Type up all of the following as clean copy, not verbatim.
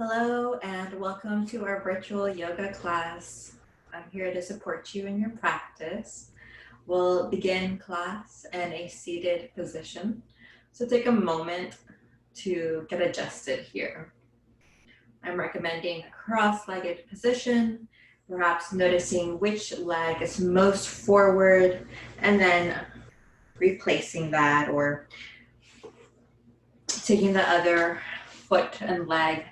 Hello and welcome to our virtual yoga class. I'm here to support you in your practice. We'll begin class in a seated position. So take a moment to get adjusted here. I'm recommending a cross-legged position, perhaps noticing which leg is most forward and then replacing that or taking the other foot and leg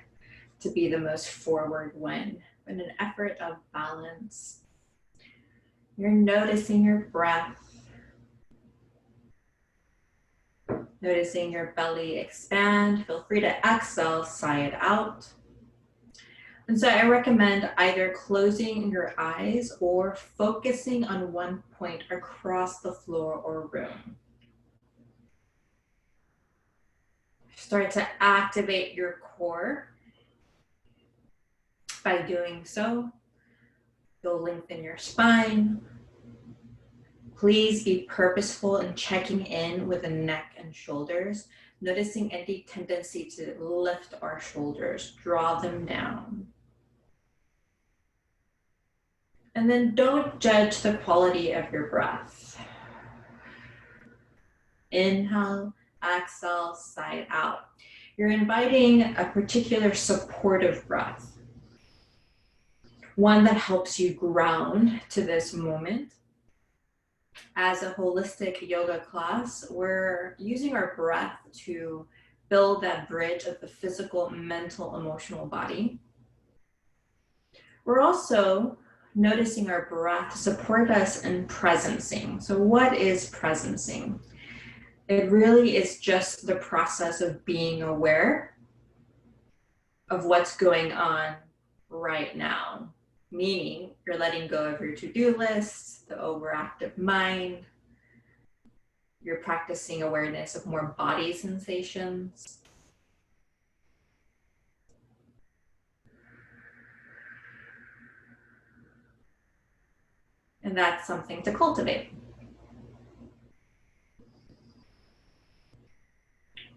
to be the most forward one in an effort of balance. You're noticing your breath, noticing your belly expand. Feel free to exhale, side out. And so I recommend either closing your eyes or focusing on one point across the floor or room. Start to activate your core. By doing so, you'll lengthen your spine. Please be purposeful in checking in with the neck and shoulders, noticing any tendency to lift our shoulders, draw them down. And then don't judge the quality of your breath. Inhale, exhale, side out. You're inviting a particular supportive breath. One that helps you ground to this moment. As a holistic yoga class, we're using our breath to build that bridge of the physical, mental, emotional body. We're also noticing our breath to support us in presencing. So what is presencing? It really is just the process of being aware of what's going on right now. Meaning you're letting go of your to-do list, the overactive mind. You're practicing awareness of more body sensations. And that's something to cultivate.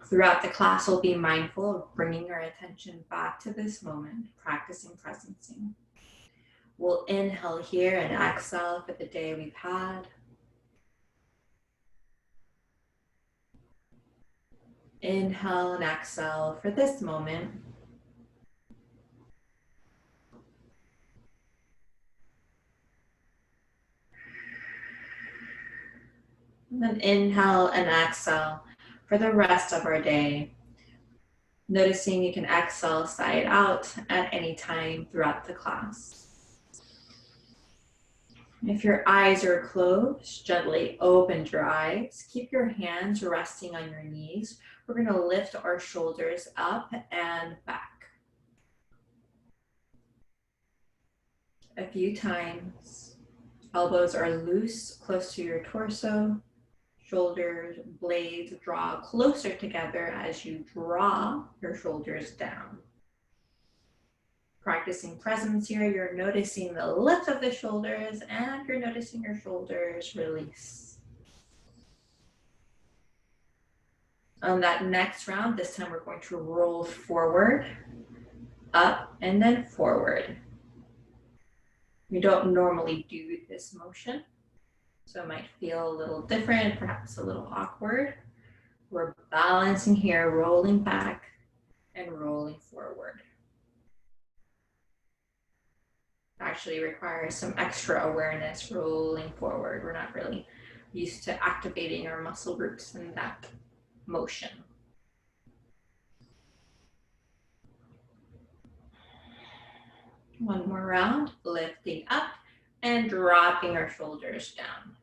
Throughout the class, we'll be mindful of bringing our attention back to this moment, practicing presencing. We'll inhale here and exhale for the day we've had. Inhale and exhale for this moment. And then inhale and exhale for the rest of our day. Noticing you can exhale side out at any time throughout the class. If your eyes are closed, gently open your eyes. Keep your hands resting on your knees. We're going to lift our shoulders up and back. A few times. Elbows are loose, close to your torso. Shoulders, blades draw closer together as you draw your shoulders down. Practicing presence here, you're noticing the lift of the shoulders and you're noticing your shoulders release. On that next round, this time we're going to roll forward, up, and then forward. We don't normally do this motion, so it might feel a little different, perhaps a little awkward. We're balancing here, rolling back and rolling forward. Actually requires some extra awareness rolling forward. We're not really used to activating our muscle groups in that motion. One more round, lifting up and dropping our shoulders down.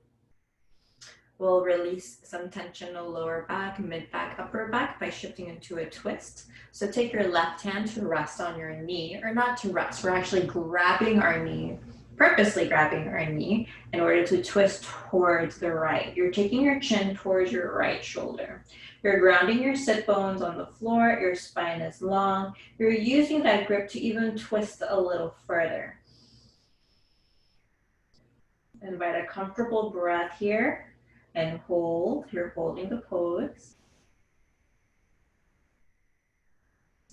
We'll release some tension in the lower back, mid back, upper back by shifting into a twist. So take your left hand to rest on your knee, or not to rest, we're actually grabbing our knee, purposely grabbing our knee in order to twist towards the right. You're taking your chin towards your right shoulder. You're grounding your sit bones on the floor, your spine is long. You're using that grip to even twist a little further. Invite a comfortable breath here. And hold, you're holding the pose.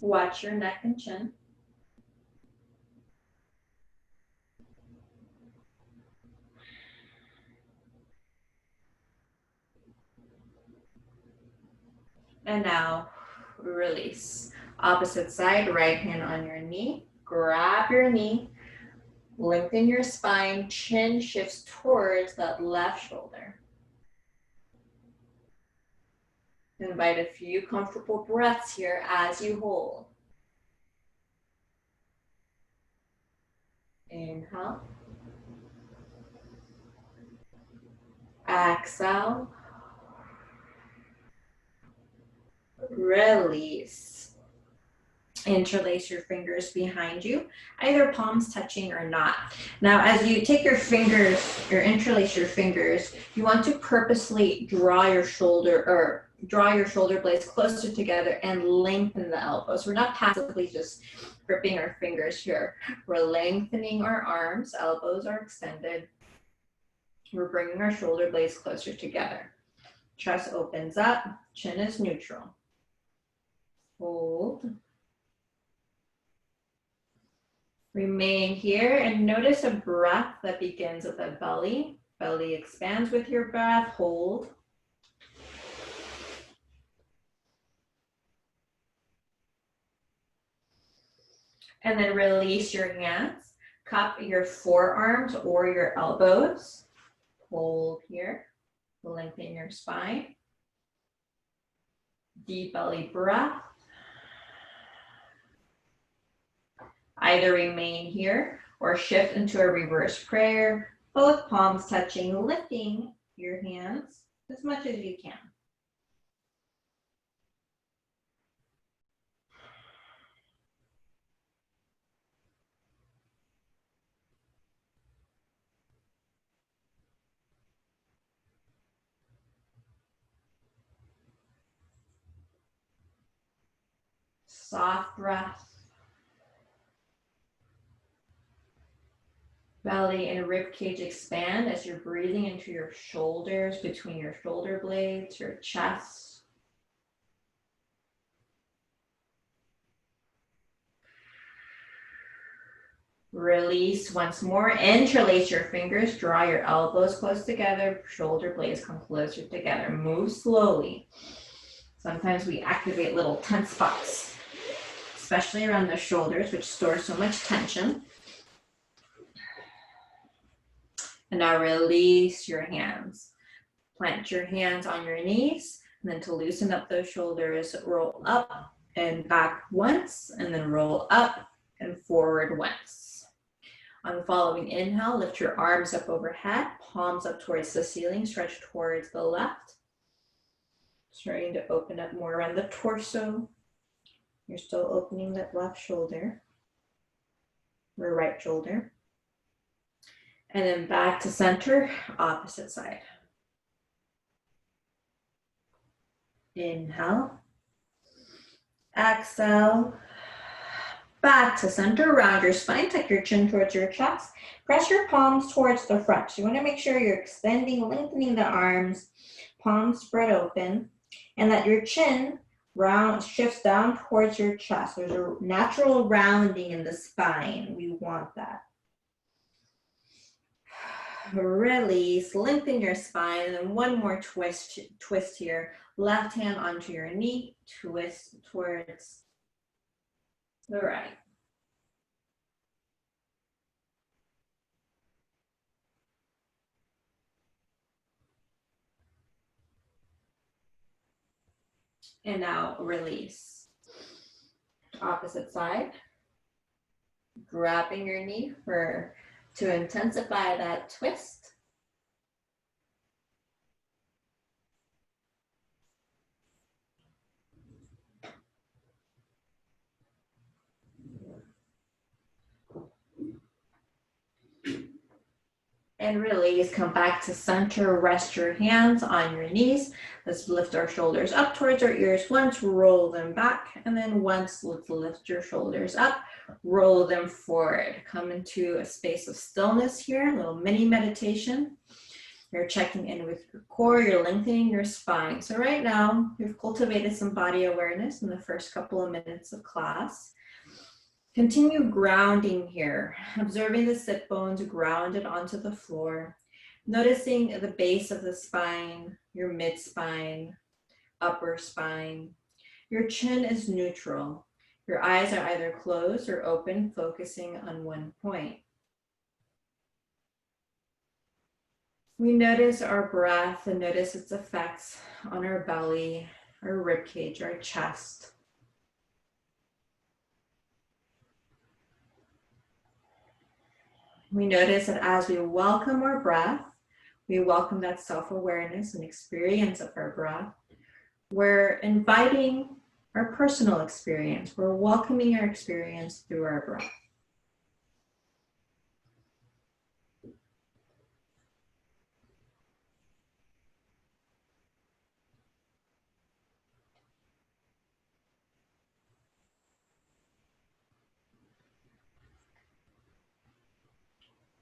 Watch your neck and chin. And now release. Opposite side, right hand on your knee. Grab your knee. Lengthen your spine. Chin shifts towards that left shoulder. Invite a few comfortable breaths here as you hold. Inhale. Exhale. Release. Interlace your fingers behind you, either palms touching or not. Now, as you take your fingers, or interlace your fingers, you want to purposely draw your shoulder blades closer together and lengthen the elbows. We're not passively just gripping our fingers here. We're lengthening our arms, elbows are extended. We're bringing our shoulder blades closer together. Chest opens up, chin is neutral. Hold. Remain here and notice a breath that begins at the belly. Belly expands with your breath. Hold. And then release your hands. Cup your forearms or your elbows. Hold here. Lengthen your spine. Deep belly breath. Either remain here or shift into a reverse prayer. Both palms touching, lifting your hands as much as you can. Soft breath. Belly and rib cage expand as you're breathing into your shoulders, between your shoulder blades, your chest. Release once more. Interlace your fingers. Draw your elbows close together. Shoulder blades come closer together. Move slowly. Sometimes we activate little tense spots, especially around the shoulders, which store so much tension. And now release your hands. Plant your hands on your knees, and then to loosen up those shoulders, roll up and back once, and then roll up and forward once. On the following inhale, lift your arms up overhead, palms up towards the ceiling, stretch towards the left. Starting to open up more around the torso. You're still opening that left shoulder, or right shoulder. And then back to center, opposite side. Inhale. Exhale. Back to center, round your spine, tuck your chin towards your chest. Press your palms towards the front. So you want to make sure you're extending, lengthening the arms, palms spread open, and that your chin shifts down towards your chest. There's a natural rounding in the spine. We want that. Release, lengthen your spine, and then one more twist here. Left hand onto your knee, twist towards the right. And now release. Opposite side. Grabbing your knee to intensify that twist. And release, come back to center, rest your hands on your knees. Let's lift our shoulders up towards our ears once, roll them back, and then once, let's lift your shoulders up, roll them forward. Come into a space of stillness here, a little mini meditation. You're checking in with your core, you're lengthening your spine. So right now, we've cultivated some body awareness in the first couple of minutes of class. Continue grounding here, observing the sit bones grounded onto the floor, noticing the base of the spine, your mid spine, upper spine, Your chin is neutral. Your eyes are either closed or open, focusing on one point. We notice our breath and notice its effects on our belly, our rib cage, our chest. We notice that as we welcome our breath, we welcome that self-awareness and experience of our breath. We're inviting our personal experience. We're welcoming our experience through our breath.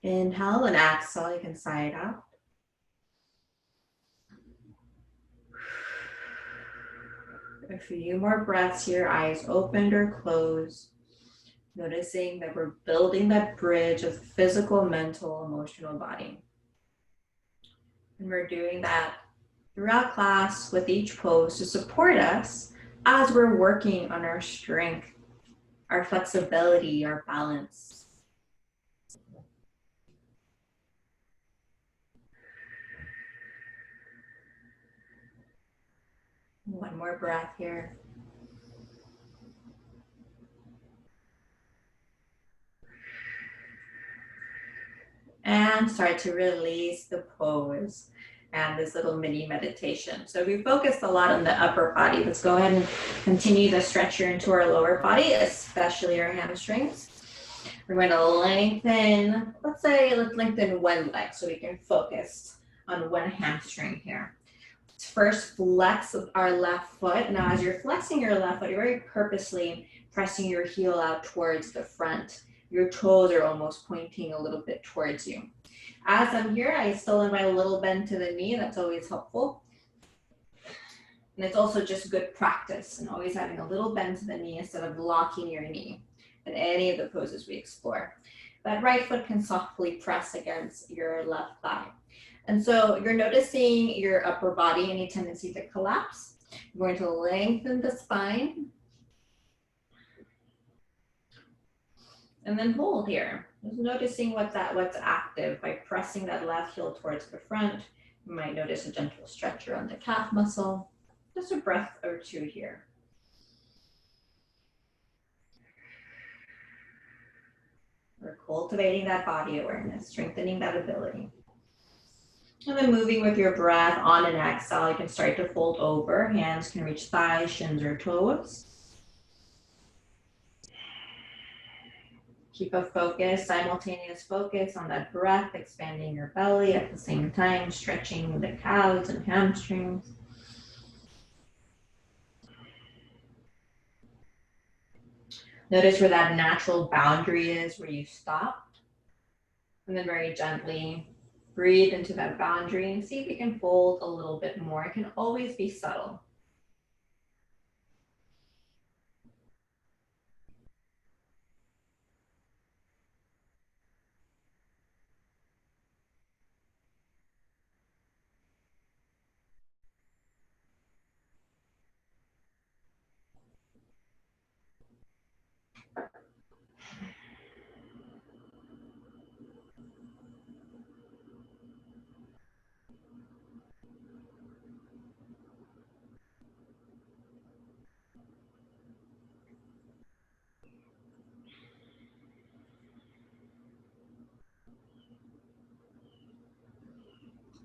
Inhale and exhale, you can sigh it out. A few more breaths here, eyes opened or closed. Noticing that we're building that bridge of physical, mental, emotional body. And we're doing that throughout class with each pose to support us as we're working on our strength, our flexibility, our balance. One more breath here. And start to release the pose and this little mini meditation. So we focused a lot on the upper body. Let's go ahead and continue the stretch here into our lower body, especially our hamstrings. We're going to lengthen, let's lengthen one leg so we can focus on one hamstring here. Let's first flex our left foot. Now, as you're flexing your left foot, you're very purposely pressing your heel out towards the front. Your toes are almost pointing a little bit towards you. As I'm here, I still invite a little bend to the knee. That's always helpful. And it's also just good practice and always having a little bend to the knee instead of locking your knee in any of the poses we explore. That right foot can softly press against your left thigh. And so you're noticing your upper body, any tendency to collapse. You're going to lengthen the spine. And then hold here. Just noticing what's active by pressing that left heel towards the front. You might notice a gentle stretch around the calf muscle. Just a breath or two here. We're cultivating that body awareness, strengthening that ability. And then moving with your breath on an exhale, you can start to fold over. Hands can reach thighs, shins, or toes. Keep a focus, simultaneous focus on that breath, expanding your belly at the same time, stretching the calves and hamstrings. Notice where that natural boundary is, where you stop. And then very gently breathe into that boundary and see if you can fold a little bit more. It can always be subtle.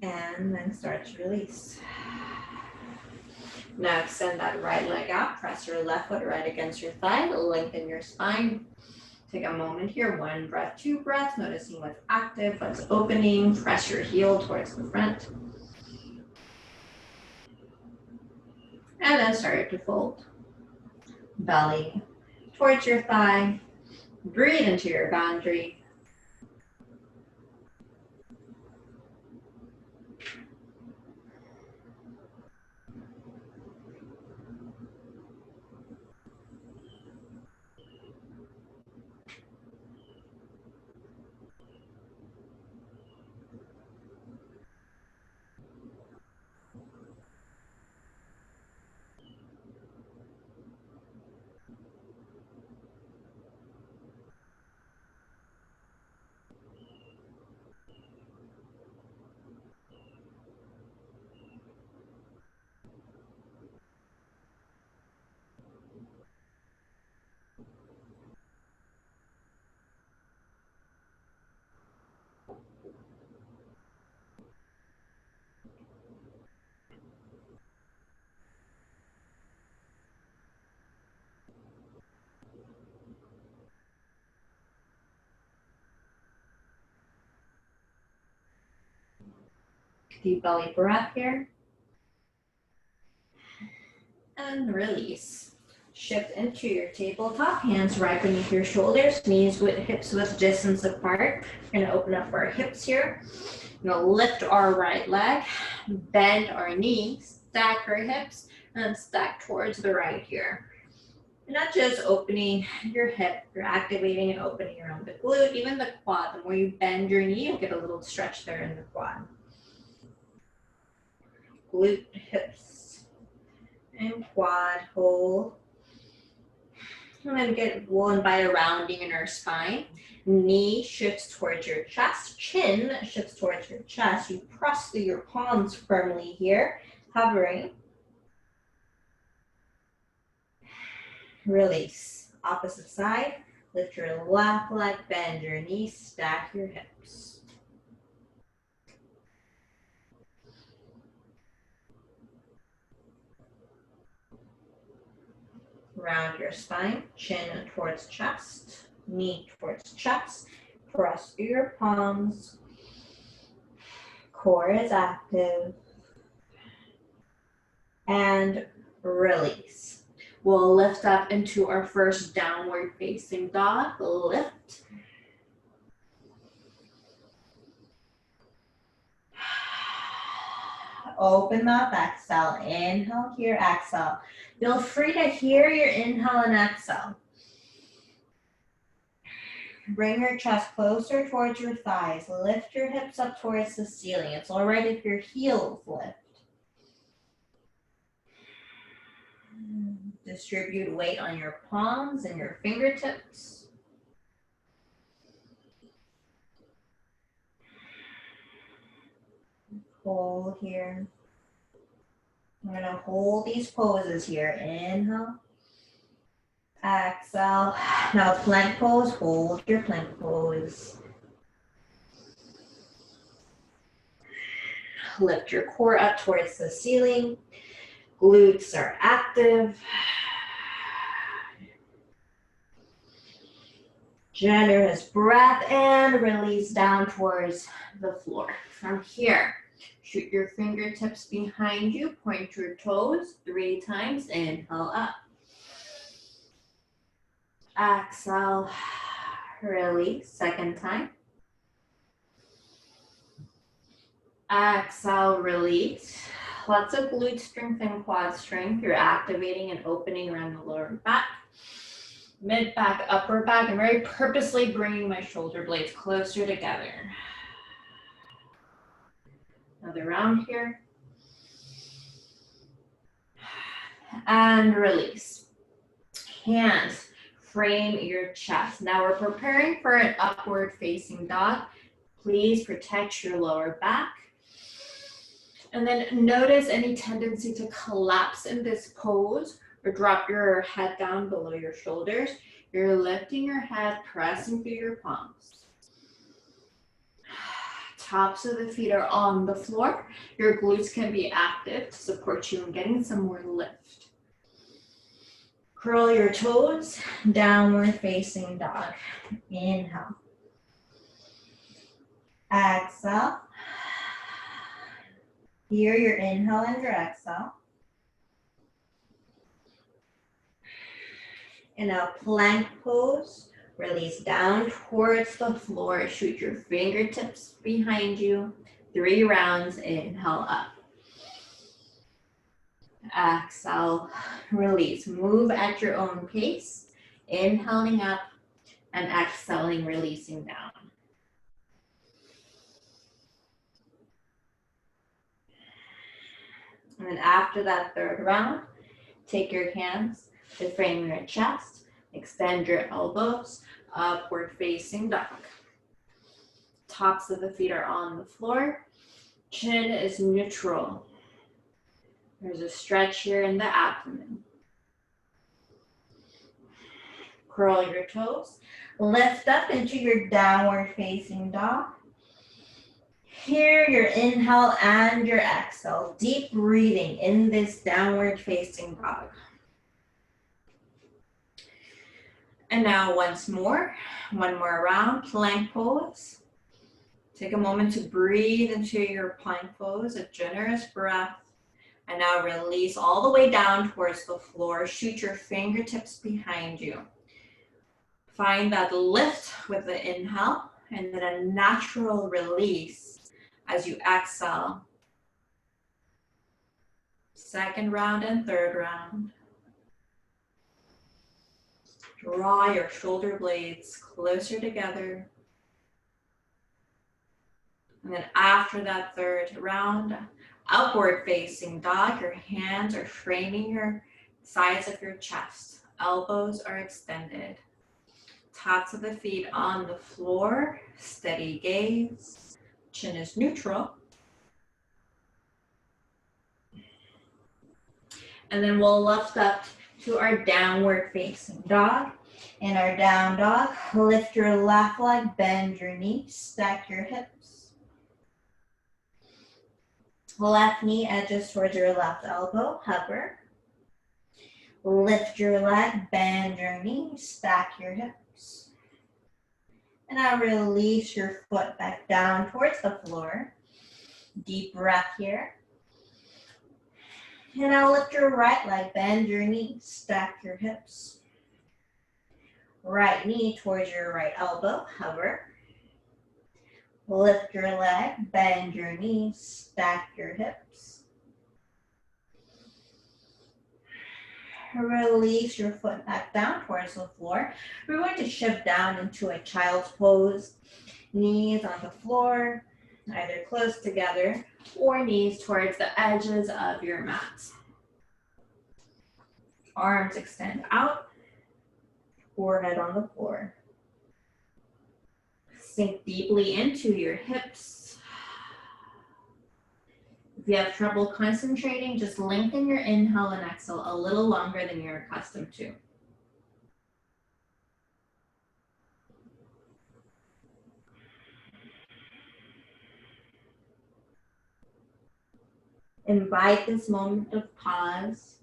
And then start to release. Now extend that right leg out, press your left foot right against your thigh, lengthen your spine. Take a moment here, one breath, two breaths, noticing what's active, what's opening, press your heel towards the front. And then start to fold. Belly towards your thigh, breathe into your boundary. Deep belly breath here. And release. Shift into your tabletop, hands right beneath your shoulders, knees with hips width distance apart. We're gonna open up our hips here. We're gonna lift our right leg, bend our knees, stack our hips, and stack towards the right here. You're not just opening your hip, you're activating and opening around the glute, even the quad. The more you bend your knee, you'll get a little stretch there in the quad. Glute, hips, and quad, hold. And then we'll invite a rounding in our spine. Knee shifts towards your chest, chin shifts towards your chest. You press through your palms firmly here, hovering. Release. Opposite side, lift your left leg, bend your knees, stack your hips. Round your spine, chin towards chest, knee towards chest. Press through your palms. Core is active. And release. We'll lift up into our first downward facing dog. Lift. Open up, exhale. Inhale here, exhale. Feel free to hear your inhale and exhale. Bring your chest closer towards your thighs. Lift your hips up towards the ceiling. It's all right if your heels lift. Distribute weight on your palms and your fingertips. Hold here. I'm going to hold these poses here. Inhale. Exhale. Now plank pose. Hold your plank pose. Lift your core up towards the ceiling. Glutes are active. Generous breath and release down towards the floor. From here, shoot your fingertips behind you, point your toes 3 times, inhale up. Exhale, release, second time. Exhale, release. Lots of glute strength and quad strength. You're activating and opening around the lower back, mid back, upper back. I'm very purposely bringing my shoulder blades closer together. Another round here. And release. Hands frame your chest. Now we're preparing for an upward facing dog. Please protect your lower back. And then notice any tendency to collapse in this pose or drop your head down below your shoulders. You're lifting your head, pressing through your palms. Tops of the feet are on the floor. Your glutes can be active to support you in getting some more lift. Curl your toes, downward facing dog. Inhale. Exhale. Hear your inhale and your exhale. And now plank pose. Release down towards the floor. Shoot your fingertips behind you. 3 rounds. Inhale up. Exhale. Release. Move at your own pace. Inhaling up and exhaling, releasing down. And then after that 3rd round, take your hands to frame your chest, extend your elbows, upward facing dog. Tops of the feet are on the floor. Chin is neutral. There's a stretch here in the abdomen. Curl your toes. Lift up into your downward facing dog. Hear your inhale and your exhale. Deep breathing in this downward facing dog. And now once more, one more round, plank pose. Take a moment to breathe into your plank pose, a generous breath. And now release all the way down towards the floor. Shoot your fingertips behind you. Find that lift with the inhale and then a natural release as you exhale. Second round and third round. Draw your shoulder blades closer together. And then after that third round, upward facing dog, your hands are framing your sides of your chest. Elbows are extended. Tops of the feet on the floor, steady gaze. Chin is neutral. And then we'll lift up to our downward facing dog. In our down dog, lift your left leg, bend your knees, stack your hips. Left knee edges towards your left elbow, hover. Lift your leg, bend your knees, stack your hips. And now release your foot back down towards the floor. Deep breath here. And now lift your right leg, bend your knees, stack your hips. Right knee towards your right elbow, hover. Lift your leg, bend your knees, stack your hips. Release your foot back down towards the floor. We're going to shift down into a child's pose. Knees on the floor, either close together or knees towards the edges of your mat. Arms extend out, forehead on the floor. Sink deeply into your hips. If you have trouble concentrating, just lengthen your inhale and exhale a little longer than you're accustomed to. Invite this moment of pause.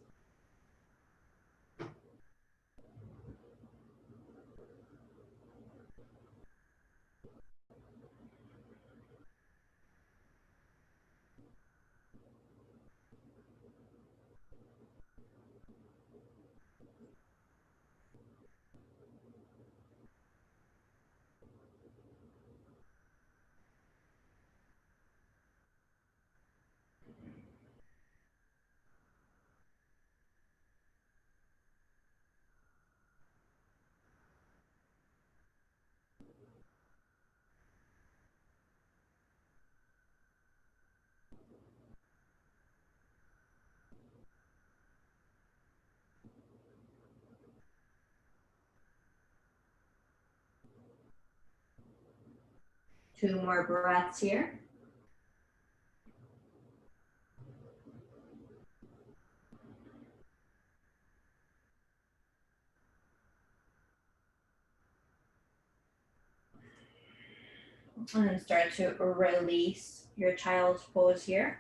Two more breaths here. And then start to release your child's pose here.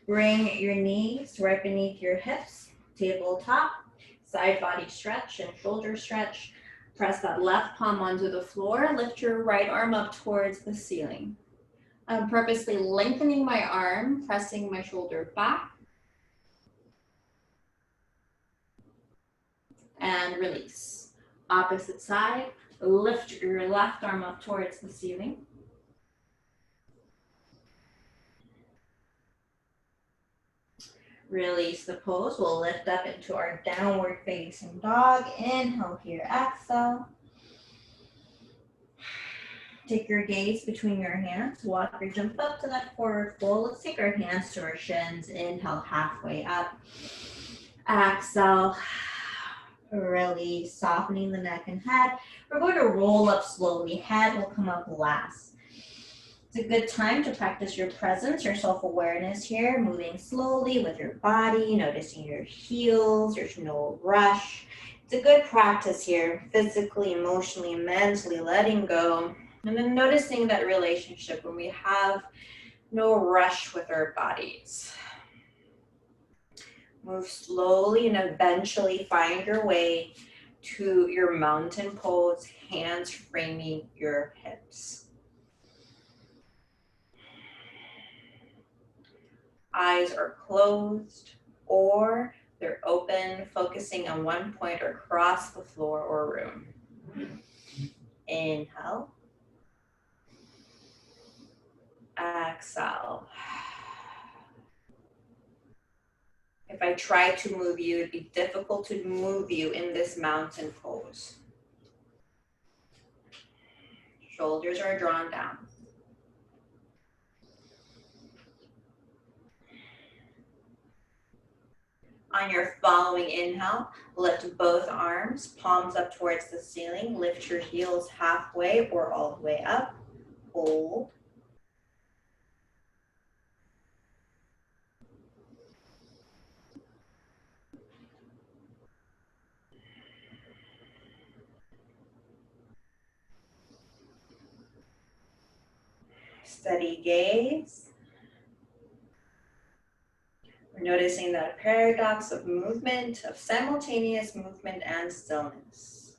Bring your knees right beneath your hips, tabletop, side body stretch and shoulder stretch. Press that left palm onto the floor. Lift your right arm up towards the ceiling. I'm purposely lengthening my arm, pressing my shoulder back. And release. Opposite side, lift your left arm up towards the ceiling. Release the pose. We'll lift up into our downward facing dog. Inhale here, exhale. Take your gaze between your hands. Walk or jump up to that forward fold. Let's take our hands to our shins. Inhale, halfway up. Exhale. Release, softening the neck and head. We're going to roll up slowly. Head will come up last. It's a good time to practice your presence, your self-awareness here, moving slowly with your body, noticing your heels, there's no rush. It's a good practice here, physically, emotionally, mentally, letting go. And then noticing that relationship when we have no rush with our bodies. Move slowly and eventually find your way to your mountain pose, hands framing your hips. Eyes are closed or they're open, focusing on one point or across the floor or room. Inhale. Exhale. If I try to move you, it'd be difficult to move you in this mountain pose. Shoulders are drawn down. On your following inhale, lift both arms, palms up towards the ceiling. Lift your heels halfway or all the way up. Hold. Steady gaze. We're noticing that paradox of movement, of simultaneous movement and stillness.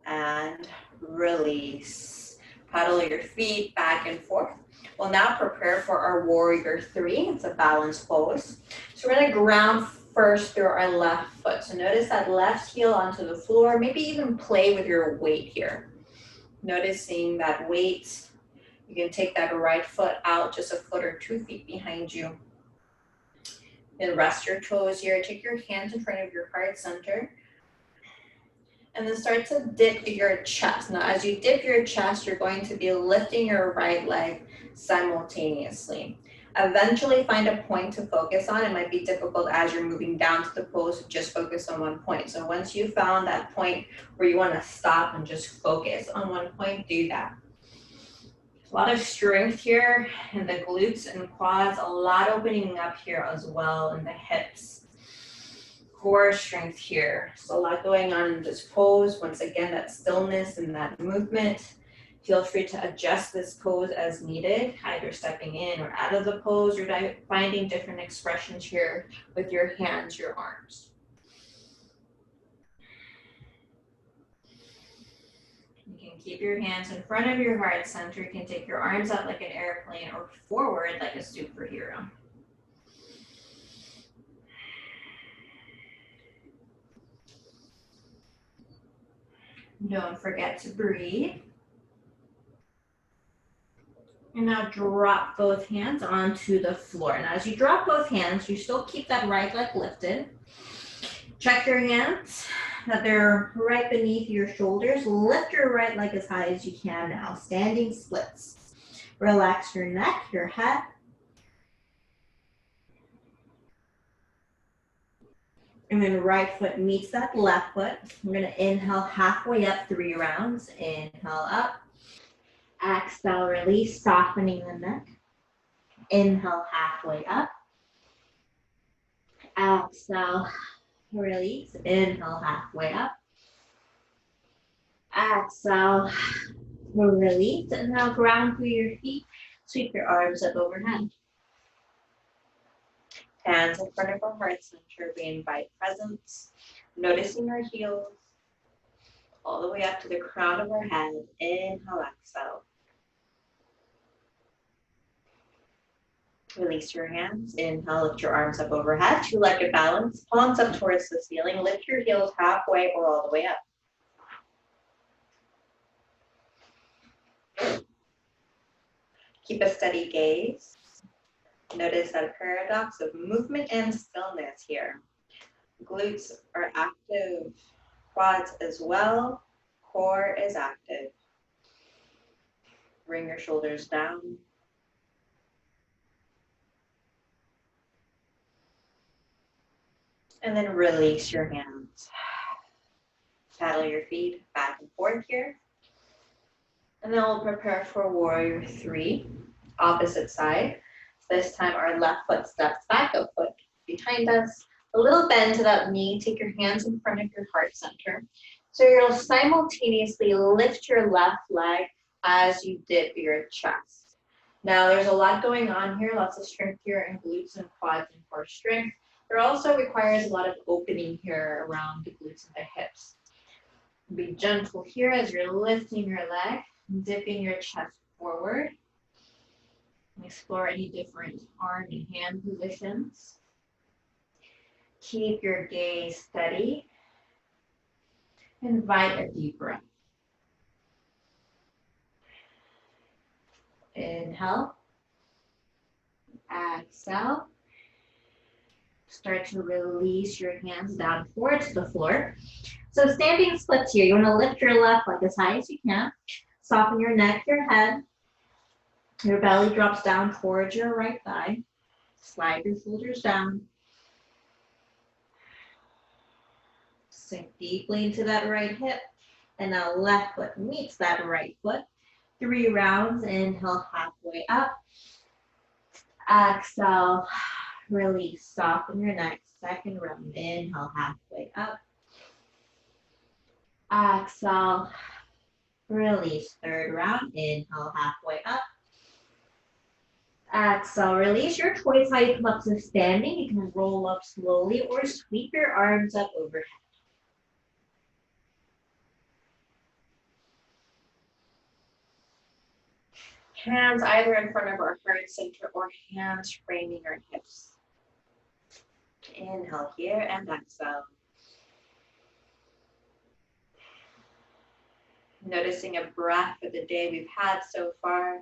And release. Paddle your feet back and forth. We'll now prepare for our warrior three. It's a balanced pose. So we're gonna ground first through our left foot. So notice that left heel onto the floor. Maybe even play with your weight here. Noticing that weight. You can take that right foot out just a foot or 2 feet behind you. Then rest your toes here. Take your hands in front of your heart center. And then start to dip your chest. Now, as you dip your chest, you're going to be lifting your right leg simultaneously. Eventually find a point to focus on. It might be difficult as you're moving down to the pose to just focus on one point. So once you found that point where you want to stop and just focus on one point, do that. A lot of strength here in the glutes and quads, a lot opening up here as well in the hips. Core strength here. So a lot going on in this pose. Once again, that stillness and that movement. Feel free to adjust this pose as needed, either stepping in or out of the pose, or finding different expressions here with your hands, your arms. You can keep your hands in front of your heart center. You can take your arms out like an airplane or forward like a superhero. Don't forget to breathe. And now drop both hands onto the floor. And as you drop both hands, you still keep that right leg lifted. Check your hands, that they're right beneath your shoulders. Lift your right leg as high as you can now. Standing splits. Relax your neck, your head. And then right foot meets that left foot. We're gonna inhale halfway up 3 rounds. Inhale up. Exhale, release, softening the neck. Inhale halfway up. Exhale, release. Inhale halfway up. Exhale, release. And now ground through your feet. Sweep your arms up overhead. Hands in front of our heart center. We invite presence. Noticing our heels all the way up to the crown of our head. Inhale, exhale. Release your hands. Inhale, lift your arms up overhead. Two-legged balance. Palms up towards the ceiling. Lift your heels halfway or all the way up. Keep a steady gaze. Notice that paradox of movement and stillness here. Glutes are active. Quads as well. Core is active. Bring your shoulders down. And then release your hands. Paddle your feet back and forth here. And then we'll prepare for warrior three, opposite side. So this time our left foot steps back, a foot behind us. A little bend to that knee. Take your hands in front of your heart center. So you'll simultaneously lift your left leg as you dip your chest. Now there's a lot going on here, lots of strength here in glutes and quads and core strength. There also requires a lot of opening here around the glutes and the hips. Be gentle here as you're lifting your leg. Dipping your chest forward. Explore any different arm and hand positions. Keep your gaze steady. Invite a deep breath. Inhale. Exhale. Start to release your hands down towards the floor. So standing splits here. You want to lift your left leg as high as you can. Soften your neck, your head. Your belly drops down towards your right thigh. Slide your shoulders down. Sink deeply into that right hip. And now left foot meets that right foot. 3 rounds. Inhale, halfway up. Exhale, release. Soften your neck. Second round. Inhale, halfway up. Exhale, release. Third round. Inhale, halfway up. Exhale, release. Your choice how you come up to standing. You can roll up slowly or sweep your arms up overhead. Hands either in front of our heart center or hands framing our hips. Inhale here and exhale. Noticing a breath for the day we've had so far.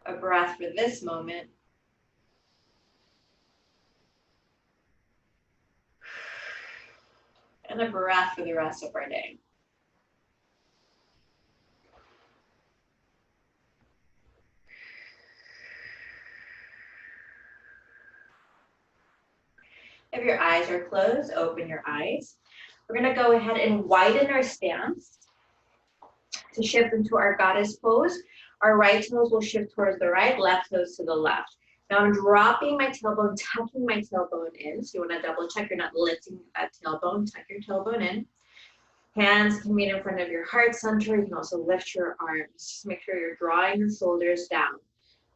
A breath for this moment. And a breath for the rest of our day. If your eyes are closed, open your eyes. We're going to go ahead and widen our stance to shift into our goddess pose. Our right toes will shift towards the right, left toes to the left. Now I'm dropping my tailbone, tucking my tailbone in. So you want to double check you're not lifting that tailbone. Tuck your tailbone in. Hands can meet in front of your heart center. You can also lift your arms. Just make sure you're drawing the shoulders down.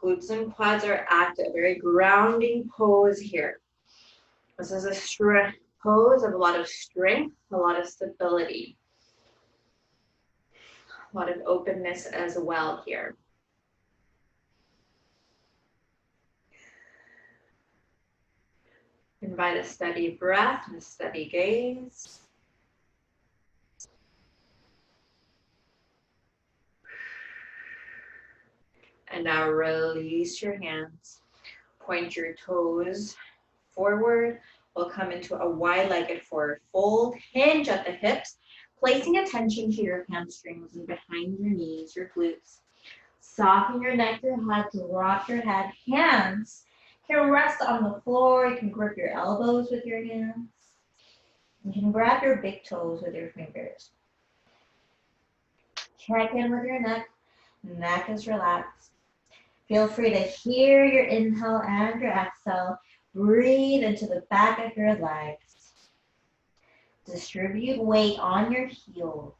Glutes and quads are active. Very grounding pose here. This is a pose of a lot of strength, a lot of stability, a lot of openness as well here. Invite a steady breath and a steady gaze. And now release your hands. Point your toes forward. We'll come into a wide-legged forward fold. Hinge at the hips, placing attention to your hamstrings and behind your knees, your glutes. Soften your neck, your head, drop your head. Hands can rest on the floor. You can grip your elbows with your hands. You can grab your big toes with your fingers. Check in with your neck. Neck is relaxed. Feel free to hear your inhale and your exhale. Breathe into the back of your legs. Distribute weight on your heels.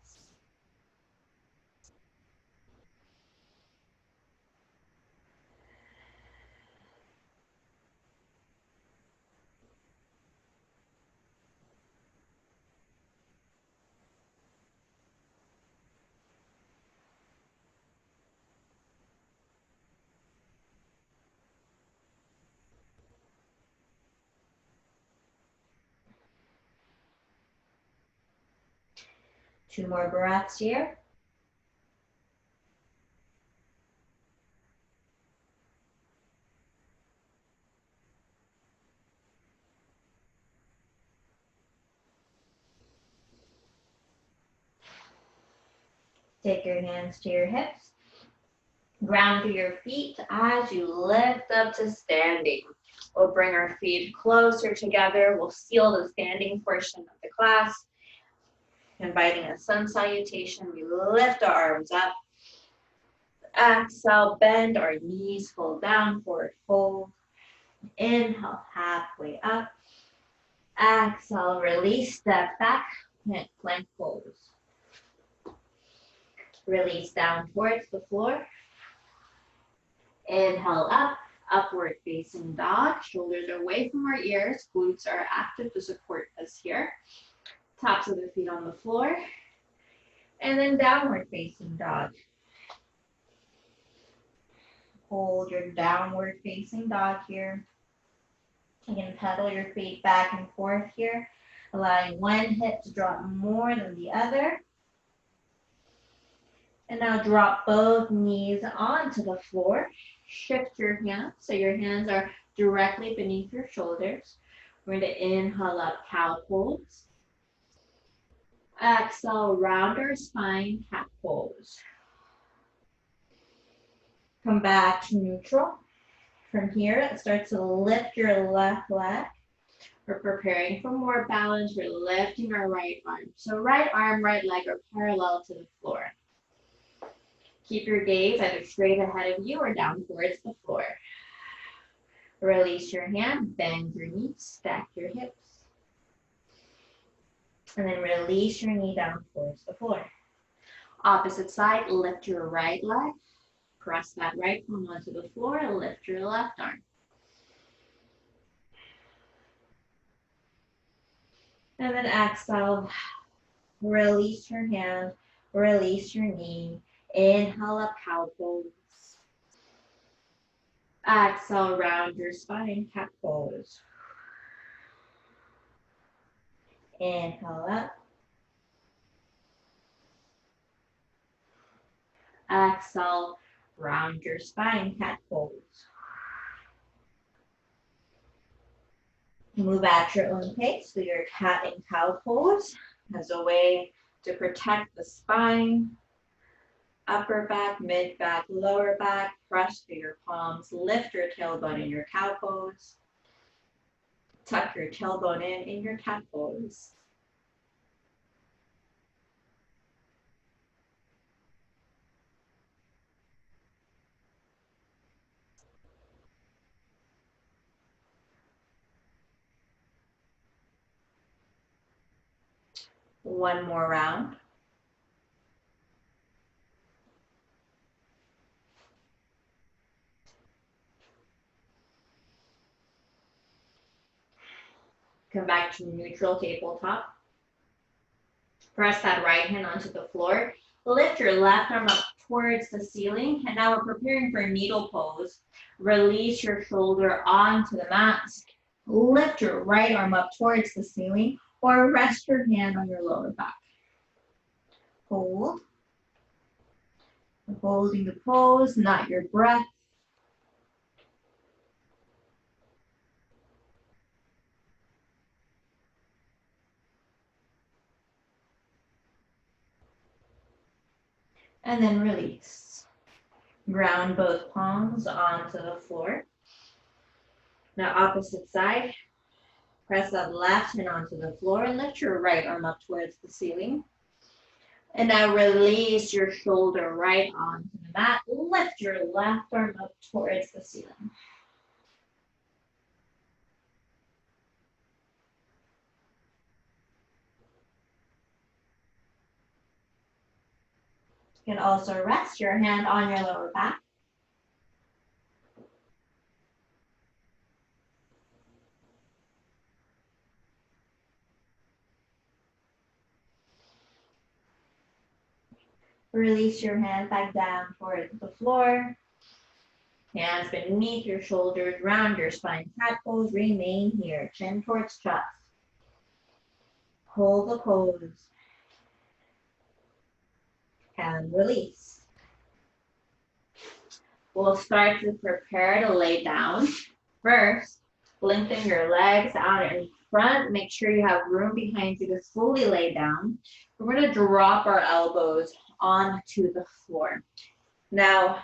Two more breaths here. Take your hands to your hips. Ground through your feet as you lift up to standing. We'll bring our feet closer together. We'll seal the standing portion of the class. Inviting a sun salutation. We lift our arms up. Exhale, bend our knees, fold down, forward fold. Inhale, halfway up. Exhale, release, step back, plank pose. Release down towards the floor. Inhale up, upward facing dog. Shoulders are away from our ears. Glutes are active to support us here. Tops of the feet on the floor. And then downward facing dog. Hold your downward facing dog here. You can pedal your feet back and forth here, allowing one hip to drop more than the other. And now drop both knees onto the floor. Shift your hands so your hands are directly beneath your shoulders. We're going to inhale up, cow pose. Exhale, round our spine, cat pose. Come back to neutral. From here, let's start to lift your left leg. We're preparing for more balance. We're lifting our right arm. So right arm, right leg are parallel to the floor. Keep your gaze either straight ahead of you or down towards the floor. Release your hand, bend your knees, stack your hips. And then release your knee down towards the floor. Opposite side, lift your right leg. Press that right palm onto the floor and lift your left arm. And then exhale, release your hand, release your knee. Inhale up, cow pose. Exhale, round your spine, cat pose. Inhale up. Exhale, round your spine, cat pose. Move at your own pace through your cat and cow pose as a way to protect the spine, upper back, mid back, lower back. Press through your palms, lift your tailbone in your cow pose. Tuck your tailbone in your cat pose. One more round. Come back to neutral tabletop. Press that right hand onto the floor. Lift your left arm up towards the ceiling. And now we're preparing for needle pose. Release your shoulder onto the mat. Lift your right arm up towards the ceiling or rest your hand on your lower back. Hold. Holding the pose, not your breath. And then release. Ground both palms onto the floor. Now opposite side. Press that left hand onto the floor and lift your right arm up towards the ceiling. And now release your shoulder right onto the mat. Lift your left arm up towards the ceiling. You can also rest your hand on your lower back. Release your hand back down towards the floor. Hands beneath your shoulders, round your spine. Cat pose, remain here. Chin towards chest. Hold the pose. And release. We'll start to prepare to lay down. First, lengthen your legs out in front. Make sure you have room behind you to fully lay down. We're going to drop our elbows onto the floor. Now,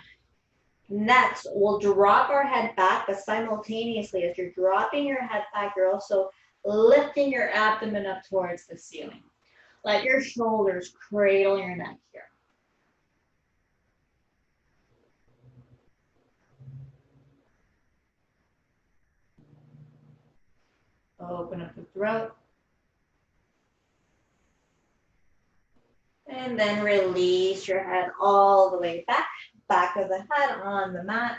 next, we'll drop our head back, but simultaneously, as you're dropping your head back, you're also lifting your abdomen up towards the ceiling. Let your shoulders cradle your neck here. Open up the throat. And then release your head all the way back. Back of the head on the mat.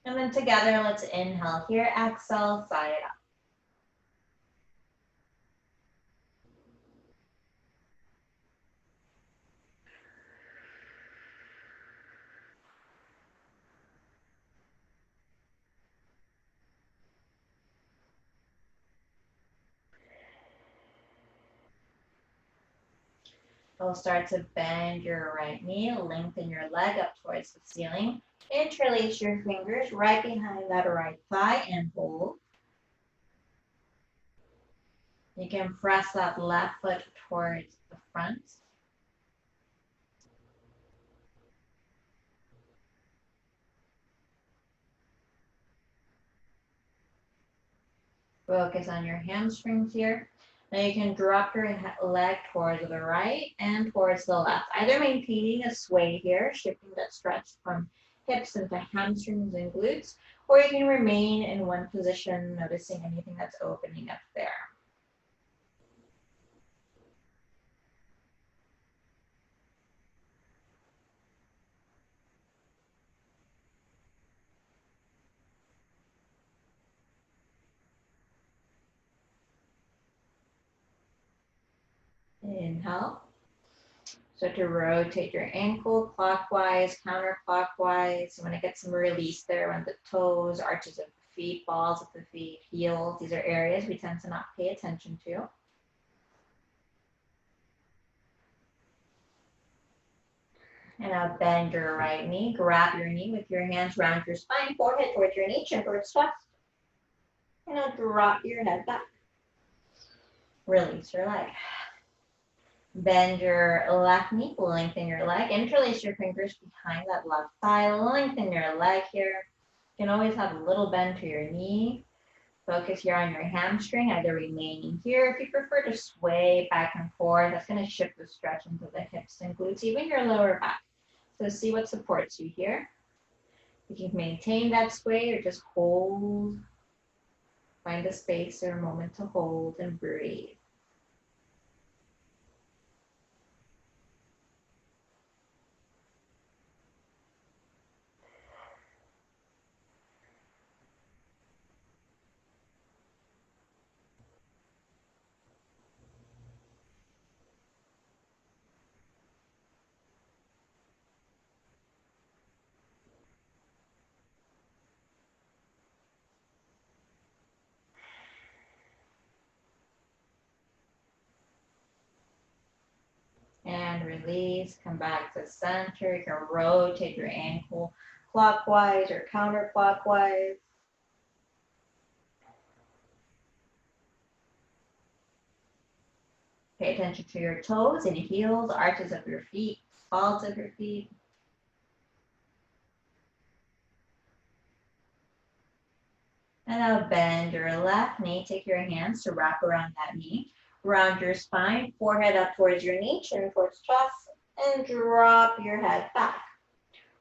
And then together, let's inhale here. Exhale, sigh it out. You'll start to bend your right knee, lengthen your leg up towards the ceiling. Interlace your fingers right behind that right thigh and hold. You can press that left foot towards the front. Focus on your hamstrings here. Now you can drop your leg towards the right and towards the left, either maintaining a sway here, shifting that stretch from hips into hamstrings and glutes, or you can remain in one position, noticing anything that's opening up there. Inhale. So to rotate your ankle clockwise, counterclockwise. You want to get some release there on the toes, arches of the feet, balls of the feet, heels. These are areas we tend to not pay attention to. And now bend your right knee, grab your knee with your hands around your spine, forehead towards your knee, chin towards chest. And now drop your head back. Release your leg. Bend your left knee, lengthen your leg, interlace your fingers behind that left thigh, lengthen your leg here. You can always have a little bend to your knee. Focus here on your hamstring, either remaining here. If you prefer to sway back and forth, that's going to shift the stretch into the hips and glutes, even your lower back. So see what supports you here. You can maintain that sway or just hold. Find a space or a moment to hold and breathe. And release, come back to center. You can rotate your ankle clockwise or counterclockwise. Pay attention to your toes and heels, arches of your feet, balls of your feet. And now bend your left knee. Take your hands to wrap around that knee. Round your spine, forehead up towards your knee, chin towards chest, and drop your head back.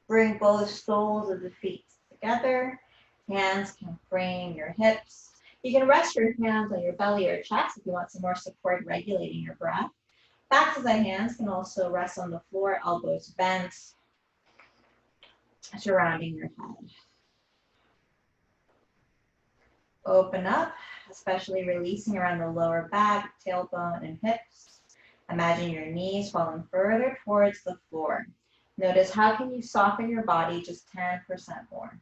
Bring both soles of the feet together. Hands can frame your hips. You can rest your hands on your belly or chest if you want some more support regulating your breath. Backs of the hands can also rest on the floor, elbows bent, surrounding your head. Open up, especially releasing around the lower back, tailbone, and hips. Imagine your knees falling further towards the floor. Notice how can you soften your body just 10% more.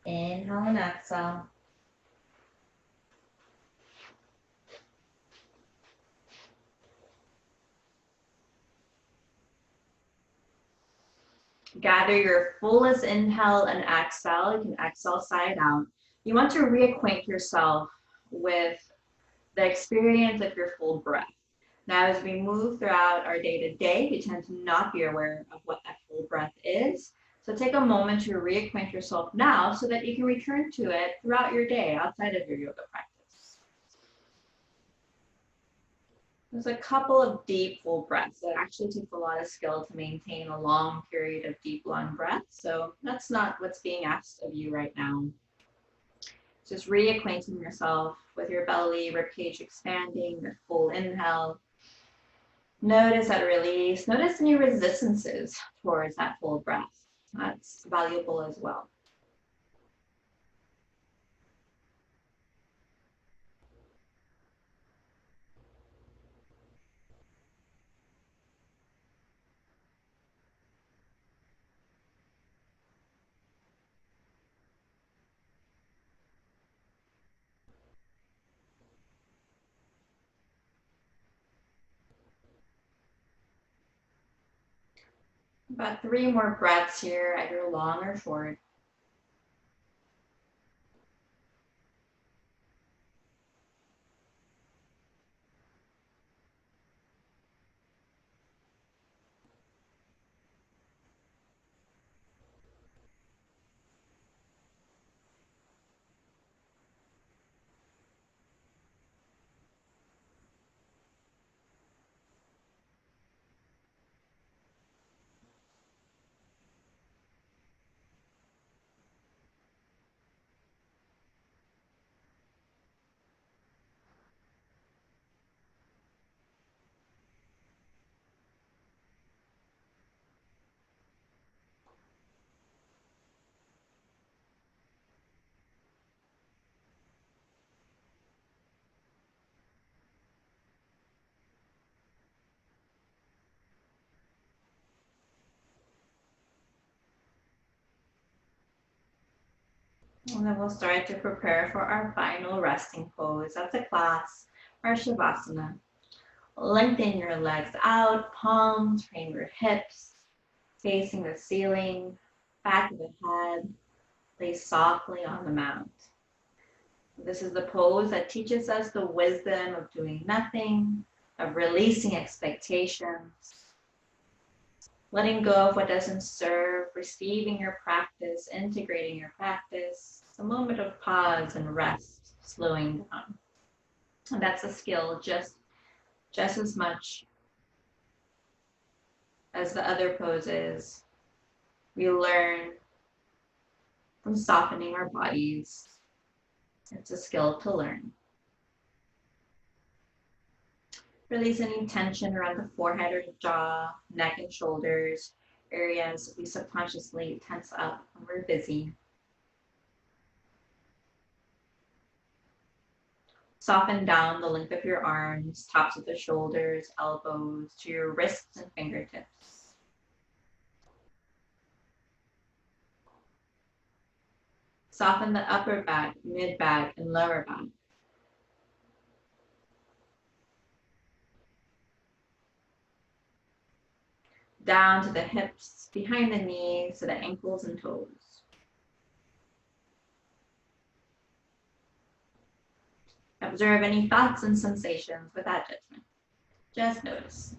Inhale and exhale. Gather your fullest inhale and exhale. You can exhale side out. You want to reacquaint yourself with the experience of your full breath. Now, as we move throughout our day-to-day, we tend to not be aware of what that full breath is. So take a moment to reacquaint yourself now so that you can return to it throughout your day outside of your yoga practice. There's a couple of deep, full breaths. It actually takes a lot of skill to maintain a long period of deep, long breath. So that's not what's being asked of you right now. Just reacquainting yourself with your belly, ribcage expanding, the full inhale. Notice that release. Notice any resistances towards that full breath. That's valuable as well. About 3 more breaths here, either long or short. And then we'll start to prepare for our final resting pose of the class, our Shavasana. Lengthen your legs out, palms frame your hips, facing the ceiling, back of the head, lay softly on the mat. This is the pose that teaches us the wisdom of doing nothing, of releasing expectations, letting go of what doesn't serve, receiving your practice, integrating your practice. It's a moment of pause and rest, slowing down. And that's a skill just as much as the other poses. We learn from softening our bodies. It's a skill to learn. Release any tension around the forehead or jaw, neck and shoulders, areas we subconsciously tense up when we're busy. Soften down the length of your arms, tops of the shoulders, elbows, to your wrists and fingertips. Soften the upper back, mid back, and lower back. Down to the hips, behind the knees, to the ankles and toes. Observe any thoughts and sensations without judgment. Just notice.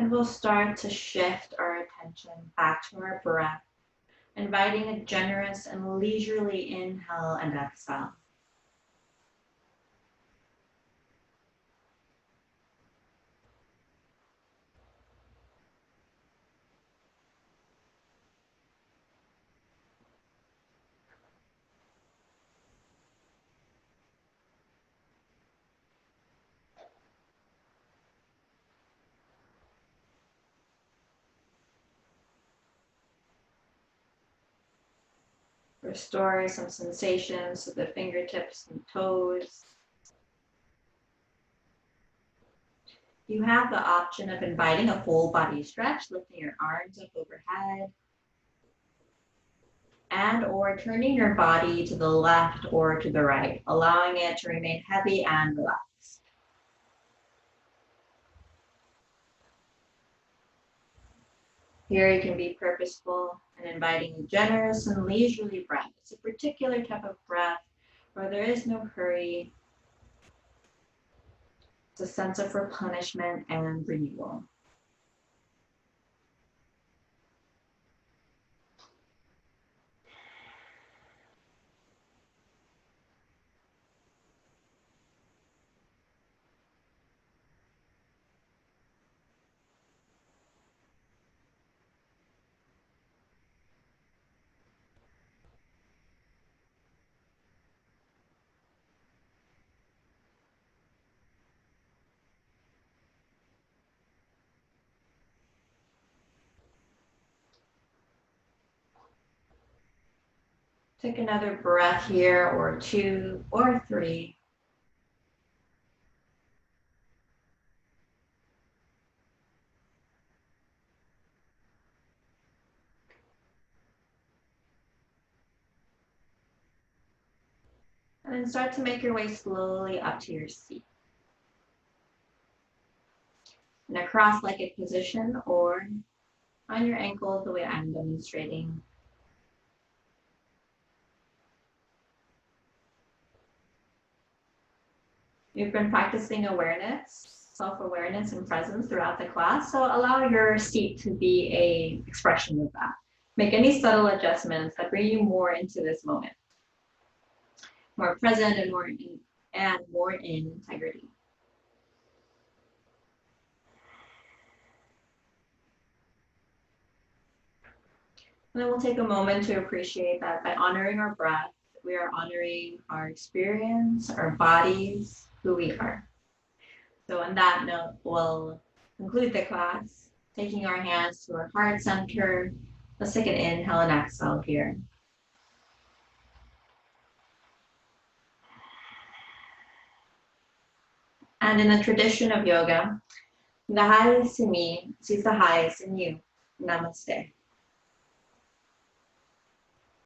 And we'll start to shift our attention back to our breath, inviting a generous and leisurely inhale and exhale. Restore some sensations to the fingertips and toes. You have the option of inviting a full body stretch, lifting your arms up overhead, and or turning your body to the left or to the right, allowing it to remain heavy and relaxed. Here you can be purposeful and inviting a generous and leisurely breath. It's a particular type of breath where there is no hurry. It's a sense of replenishment and renewal. Take another breath here, or two, or three. And then start to make your way slowly up to your seat. In a cross-legged position or on your ankle the way I'm demonstrating. You've been practicing awareness, self-awareness and presence throughout the class, so allow your seat to be an expression of that. Make any subtle adjustments that bring you more into this moment. More present and more in integrity. And then we'll take a moment to appreciate that by honoring our breath, we are honoring our experience, our bodies, who we are. So on that note, we'll conclude the class, taking our hands to our heart center. Let's take an inhale and exhale here. And in the tradition of yoga, the highest in me sees the highest in you. Namaste.